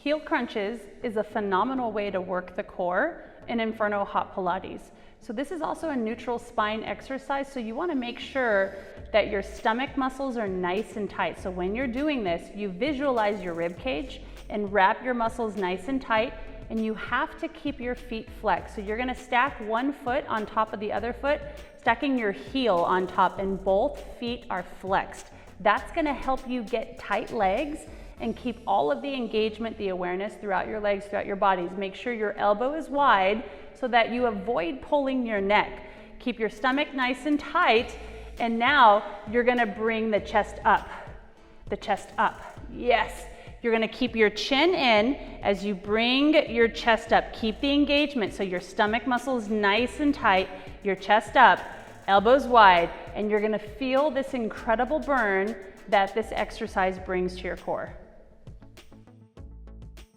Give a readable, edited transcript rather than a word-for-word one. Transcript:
Heel crunches is a phenomenal way to work the core in Inferno Hot Pilates. So this is also a neutral spine exercise, so you want to make sure that your stomach muscles are nice and tight. So when you're doing this, you visualize your rib cage and wrap your muscles nice and tight, and you have to keep your feet flexed. So you're going to stack one foot on top of the other foot, stacking your heel on top, and both feet are flexed. That's going to help you get tight legs and keep all of the engagement, the awareness throughout your legs, throughout your bodies. Make sure your elbow is wide so that you avoid pulling your neck. Keep your stomach nice and tight, and now you're gonna bring the chest up. The chest up, yes. You're gonna keep your chin in as you bring your chest up. Keep the engagement, so your stomach muscles nice and tight, your chest up, elbows wide, and you're gonna feel this incredible burn that this exercise brings to your core.